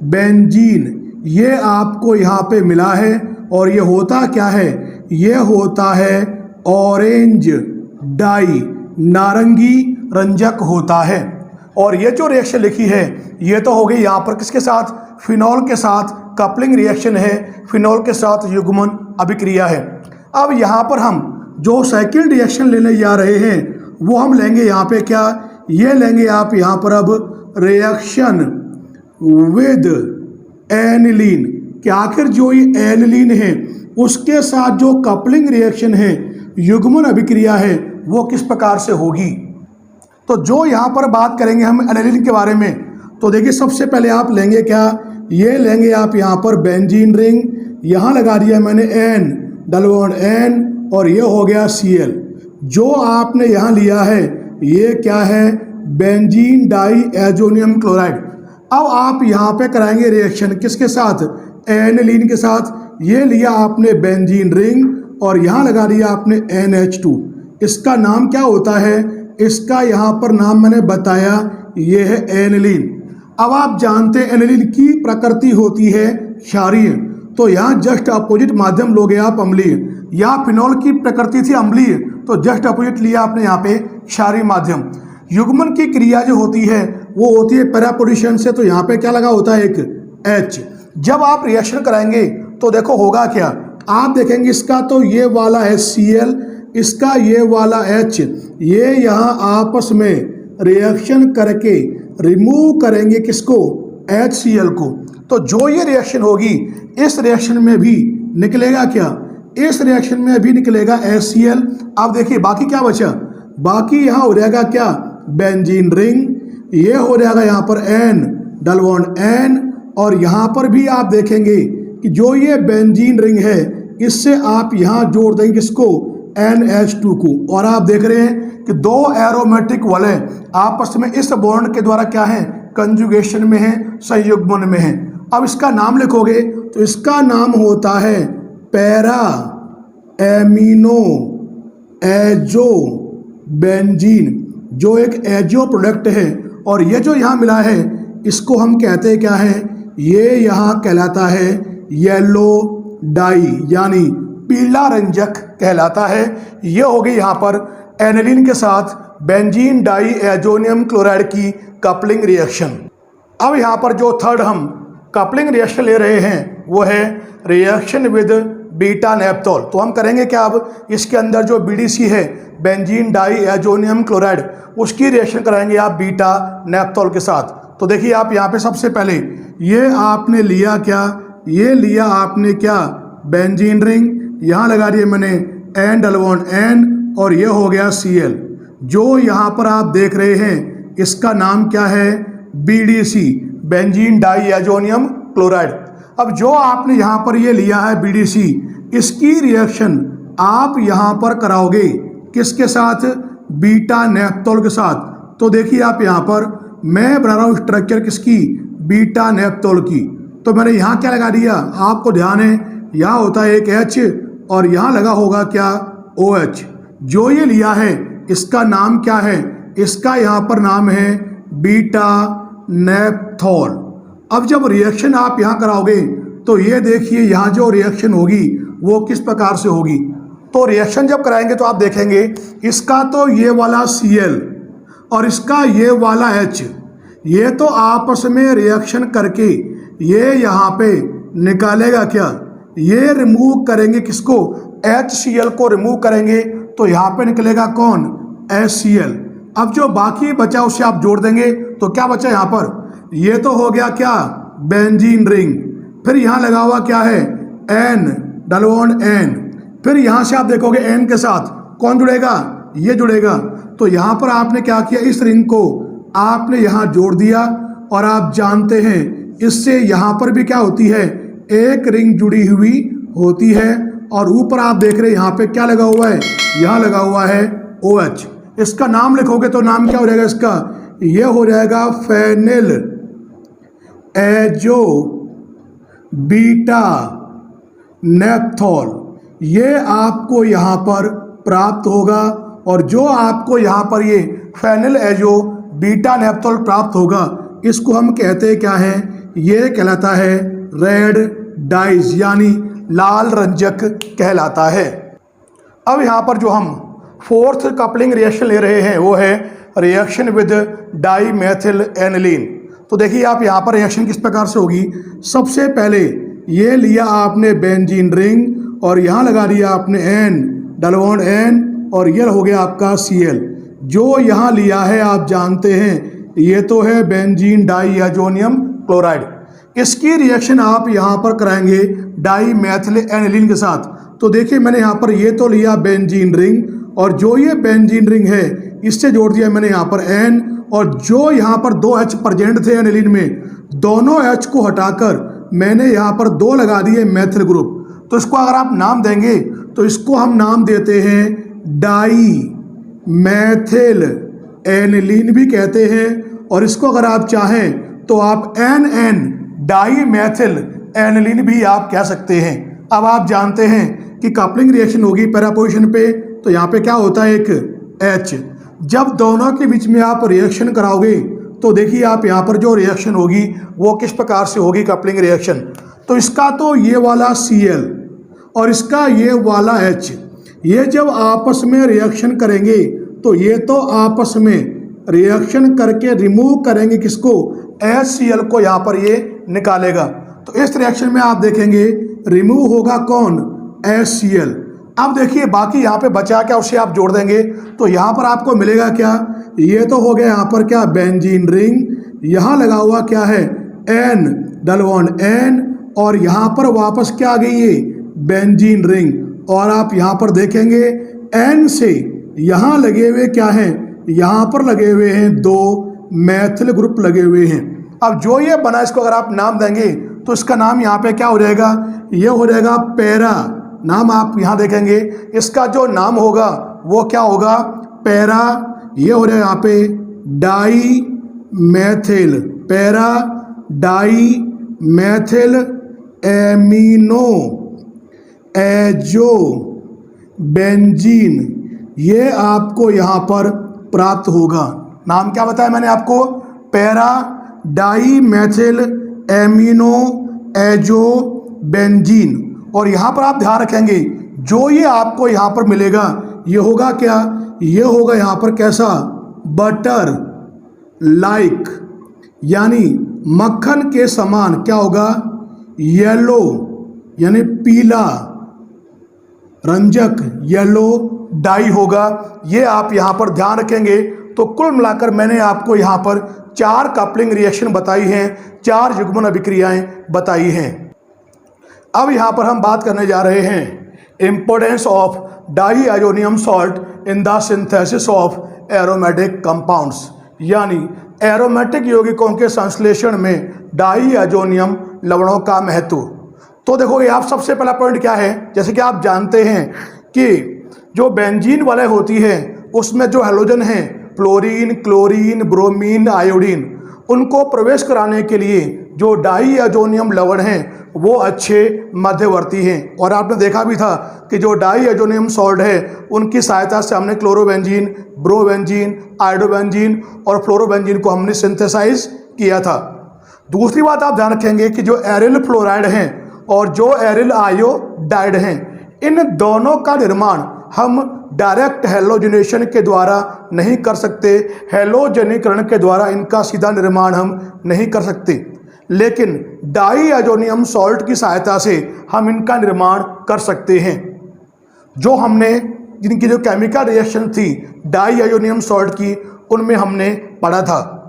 बेंजीन। ये आपको यहाँ पे मिला है और ये होता क्या है, ये होता है ऑरेंज डाई, नारंगी रंजक होता है। और ये जो रिएक्शन लिखी है ये तो हो गई यहाँ पर किसके साथ, फिनॉल के साथ कपलिंग रिएक्शन है, फिनॉल के साथ युग्मन अभिक्रिया है। अब यहाँ पर हम जो सेकंड रिएक्शन लेने जा रहे हैं वो हम लेंगे यहाँ पे क्या, ये लेंगे आप यहाँ पर अब रिएक्शन विद एनिलीन, कि आखिर जो ये एनिलीन है उसके साथ जो कपलिंग रिएक्शन है, युग्मन अभिक्रिया है, वो किस प्रकार से होगी। तो जो यहाँ पर बात करेंगे हम एनिलीन के बारे में, तो देखिए सबसे पहले आप लेंगे क्या, ये लेंगे आप यहाँ पर बेंजीन रिंग, यहाँ लगा दिया मैंने N डबल बॉन्ड N, और ये हो गया Cl। जो आपने यहाँ लिया है ये क्या है, बेंजीन डाई एजोनियम क्लोराइड। अब आप यहाँ पे कराएंगे रिएक्शन किसके साथ, एनिलीन के साथ। ये लिया आपने बेंजीन रिंग और यहाँ लगा दिया आपने NH2। इसका नाम क्या होता है, इसका यहाँ पर नाम मैंने बताया, ये है एनिलीन। अब आप जानते हैं एनिलीन की प्रकृति होती है क्षारीय, तो यहाँ जस्ट अपोजिट माध्यम लोगे आप अम्लीय। यहाँ फिनॉल की प्रकृति थी अम्लीय, तो जस्ट अपोजिट लिया आपने यहाँ पे क्षारीय माध्यम। युग्मन की क्रिया जो होती है वो होती है पैरा पोजीशन से, तो यहाँ पे क्या लगा होता है एक H। जब आप रिएक्शन कराएंगे तो देखो होगा क्या, आप देखेंगे इसका तो ये वाला है Cl, इसका ये वाला H, ये यहाँ आपस में रिएक्शन करके रिमूव करेंगे किसको, HCl को। तो जो ये रिएक्शन होगी इस रिएक्शन में भी निकलेगा क्या, इस रिएक्शन में भी निकलेगा HCl। अब देखिए बाकी क्या बचा, बाकी यहाँ हो जाएगा क्या, बेंजीन रिंग, ये हो जाएगा यहाँ पर N डबल बॉन्ड N, और यहाँ पर भी आप देखेंगे कि जो ये बेंजीन रिंग है इससे आप यहाँ जोड़ देंगे किसको, NH2 को। और आप देख रहे हैं कि दो एरोमेटिक वलय आपस में इस बॉन्ड के द्वारा क्या है, कंजुगेशन में है, संयुग्मन में है। अब इसका नाम लिखोगे तो इसका नाम होता है पैरा एमिनो एजो बेंजीन, जो एक एजो प्रोडक्ट है। और ये जो यहाँ मिला है इसको हम कहते हैं क्या है, ये यहाँ कहलाता है येलो डाई, यानी पीला रंजक कहलाता है। ये हो गई यहाँ पर एनिलीन के साथ बेंजीन डाई एजोनियम क्लोराइड की कपलिंग रिएक्शन। अब यहाँ पर जो थर्ड हम कपलिंग रिएक्शन ले रहे हैं वो है रिएक्शन विद बीटा नेप्थोल। तो हम करेंगे क्या, अब इसके अंदर जो BDC है बेंजीन डाई एजोनियम क्लोराइड, उसकी रिएक्शन कराएंगे आप बीटा नेप्थोल के साथ। तो देखिए आप यहाँ पे सबसे पहले ये आपने लिया क्या, ये लिया आपने क्या, बेंजीन रिंग, यहाँ लगा दिए मैंने N डबल बॉन्ड N, और ये हो गया Cl। जो यहाँ पर आप देख रहे हैं इसका नाम क्या है, BDC benzene diazonium chloride. अब जो आपने यहाँ पर ये लिया है BDC, इसकी रिएक्शन आप यहाँ पर कराओगे किसके साथ, बीटा नेप्थोल के साथ। तो देखिए आप यहाँ पर मैं बना रहा हूँ स्ट्रक्चर किसकी, बीटा नेप्थोल की। तो मैंने यहाँ क्या लगा दिया, आपको ध्यान है यहाँ होता है एक H और यहाँ लगा होगा क्या, OH। जो ये लिया है इसका नाम क्या है, इसका यहाँ पर नाम है बीटा नेप्थोल। अब जब रिएक्शन आप यहाँ कराओगे तो ये देखिए यहाँ जो रिएक्शन होगी वो किस प्रकार से होगी। तो रिएक्शन जब कराएंगे तो आप देखेंगे इसका तो ये वाला Cl और इसका ये वाला H, ये तो आपस में रिएक्शन करके ये यहाँ पे निकालेगा क्या, ये रिमूव करेंगे किसको, HCl को रिमूव करेंगे, तो यहाँ पे निकलेगा कौन, HCl। अब जो बाकी बचा उसे आप जोड़ देंगे तो क्या बचा यहाँ पर, ये तो हो गया क्या, बेंजीन रिंग। फिर यहाँ लगा हुआ क्या है, N डबल बॉन्ड N। फिर यहाँ से आप देखोगे N के साथ कौन जुड़ेगा, ये जुड़ेगा। तो यहाँ पर आपने क्या किया, इस रिंग को आपने यहाँ जोड़ दिया, और आप जानते हैं इससे यहाँ पर भी क्या होती है, एक रिंग जुड़ी हुई होती है। और ऊपर आप देख रहे हैं यहाँ पे क्या लगा हुआ है, यहाँ लगा हुआ है OH। इसका नाम लिखोगे तो नाम क्या हो जाएगा इसका, ये हो जाएगा फेनिल एजो बीटा नेप्थोल। ये आपको यहाँ पर प्राप्त होगा, और जो आपको यहाँ पर ये फेनिल एजो बीटा नेप्थोल प्राप्त होगा इसको हम कहते हैं क्या है, ये कहलाता है रेड डाइज, यानी लाल रंजक कहलाता है। अब यहाँ पर जो हम फोर्थ कपलिंग रिएक्शन ले रहे हैं वो है reaction with dimethyl aniline. तो देखिए आप यहाँ पर रिएक्शन किस प्रकार से होगी, सबसे पहले ये लिया आपने बेंजीन रिंग और यहाँ लगा दिया आपने N डबल बॉन्ड N, और ये हो गया आपका Cl। जो यहाँ लिया है आप जानते हैं ये तो है बेंजीन डाई एजोनियम क्लोराइड। इसकी रिएक्शन आप यहाँ पर कराएंगे डाई मेथिल एनिलीन के साथ। तो देखिए मैंने यहाँ पर ये तो लिया बेंजीन रिंग, और जो ये बेंजीन रिंग है इससे जोड़ दिया मैंने यहाँ पर N, और जो यहाँ पर दो H प्रेजेंट थे एनिलीन में, दोनों H को हटाकर मैंने यहाँ पर दो लगा दिए मेथिल ग्रुप। तो इसको अगर आप नाम देंगे तो इसको हम नाम देते हैं डाई मेथिल एनिलीन भी कहते हैं, और इसको अगर आप चाहें तो आप NN डाई मेथिल एनिलीन भी आप कह सकते हैं। अब आप जानते हैं कि कपलिंग रिएक्शन होगी पैरा पोजीशन पे, तो यहाँ पे क्या होता है एक H। जब दोनों के बीच में आप रिएक्शन कराओगे तो देखिए आप यहाँ पर जो रिएक्शन होगी वो किस प्रकार से होगी कपलिंग रिएक्शन। तो इसका तो ये वाला Cl और इसका ये वाला H, ये जब आपस में रिएक्शन करेंगे तो ये तो आपस में रिएक्शन करके रिमूव करेंगे किसको, HCl को, यहाँ पर ये निकालेगा। तो इस रिएक्शन में आप देखेंगे रिमूव होगा कौन, HCl। अब देखिए बाकी यहाँ पे बचा क्या, उसे आप जोड़ देंगे तो यहाँ पर आपको मिलेगा क्या, ये तो हो गया यहाँ पर क्या, बेंजीन रिंग, यहाँ लगा हुआ क्या है, N, डबल बॉन्ड N, और यहाँ पर वापस क्या आ गई ये, बेंजीन रिंग। और आप यहाँ पर देखेंगे N से यहाँ लगे हुए क्या हैं, यहाँ पर लगे हुए हैं 2 मैथिल ग्रुप लगे हुए हैं। अब जो ये बना इसको अगर आप नाम देंगे तो इसका नाम यहाँ पे क्या हो जाएगा, ये हो जाएगा पैरा। नाम आप यहाँ देखेंगे इसका जो नाम होगा वो क्या होगा, पैरा। ये हो जाएगा यहाँ पे dimethyl, para dimethyl amino azo benzene, ये आपको यहाँ पर प्राप्त होगा। नाम क्या बताया मैंने आपको, para dimethyl amino azo benzene. और यहाँ पर आप ध्यान रखेंगे जो ये आपको यहाँ पर मिलेगा ये होगा क्या, ये होगा यहाँ पर कैसा, बटर लाइक, यानी मक्खन के समान क्या होगा, येलो यानी पीला रंजक, येलो डाई होगा। ये आप यहाँ पर ध्यान रखेंगे। तो कुल मिलाकर मैंने आपको यहाँ पर 4 कपलिंग रिएक्शन बताई हैं, 4 युग्मन अभिक्रियाएं बताई हैं। अब यहाँ पर हम बात करने जा रहे हैं importance of diazonium salt in the synthesis of aromatic compounds, यानी एरोमेटिक यौगिकों के संश्लेषण में डाई अजोनियम लवणों का महत्व। तो देखोगे आप सबसे पहला पॉइंट क्या है, जैसे कि आप जानते हैं कि जो बेंजीन वाले होती है उसमें जो हैलोजन हैं फ्लोरीन, क्लोरीन, ब्रोमीन, आयोडीन, उनको प्रवेश कराने के लिए जो डाई अजोनियम लवण हैं वो अच्छे मध्यवर्ती हैं। और आपने देखा भी था कि जो डाई अजोनियम सॉल्ट है उनकी सहायता से हमने क्लोरोबेंजीन, ब्रोबेंजीन, आयोडोबेंजीन और फ्लोरोबेंजीन को हमने सिंथेसाइज किया था। दूसरी बात आप ध्यान रखेंगे कि जो एरिल फ्लोराइड हैं और जो एरिल आयोडाइड हैं, इन दोनों का निर्माण हम डायरेक्ट हैलोजनेशन के द्वारा नहीं कर सकते, हैलोजनीकरण के द्वारा इनका सीधा निर्माण हम नहीं कर सकते, लेकिन डाई अजोनियम सॉल्ट की सहायता से हम इनका निर्माण कर सकते हैं। जो हमने जिनकी जो केमिकल रिएक्शन थी डाई अजोनियम सॉल्ट की, उनमें हमने पढ़ा था।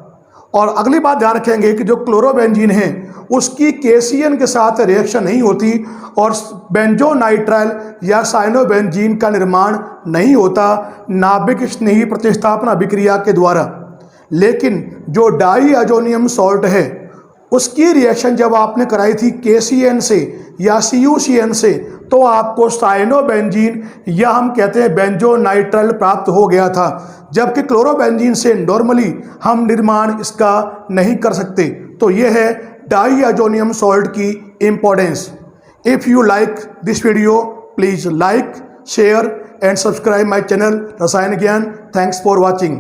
और अगली बात ध्यान रखेंगे कि जो क्लोरोबेंजीन है उसकी केसीएन के साथ रिएक्शन नहीं होती और बेंजोनाइट्राइल या साइनोबेंजीन का निर्माण नहीं होता नाभिक स्नेही प्रतिस्थापन अभिक्रिया के द्वारा। लेकिन जो डाई अजोनियम सॉल्ट है उसकी रिएक्शन जब आपने कराई थी केसीएन से या सीयूसीएन से, तो आपको साइनोबेंजीन या हम कहते हैं बेंजोनाइट्राइल प्राप्त हो गया था, जबकि क्लोरोबेंजीन से नॉर्मली हम निर्माण इसका नहीं कर सकते। तो यह है डाई अजोनियम सॉल्ट की importance. If you like this video please like, share and subscribe my channel रसायन ज्ञान। Thanks for watching.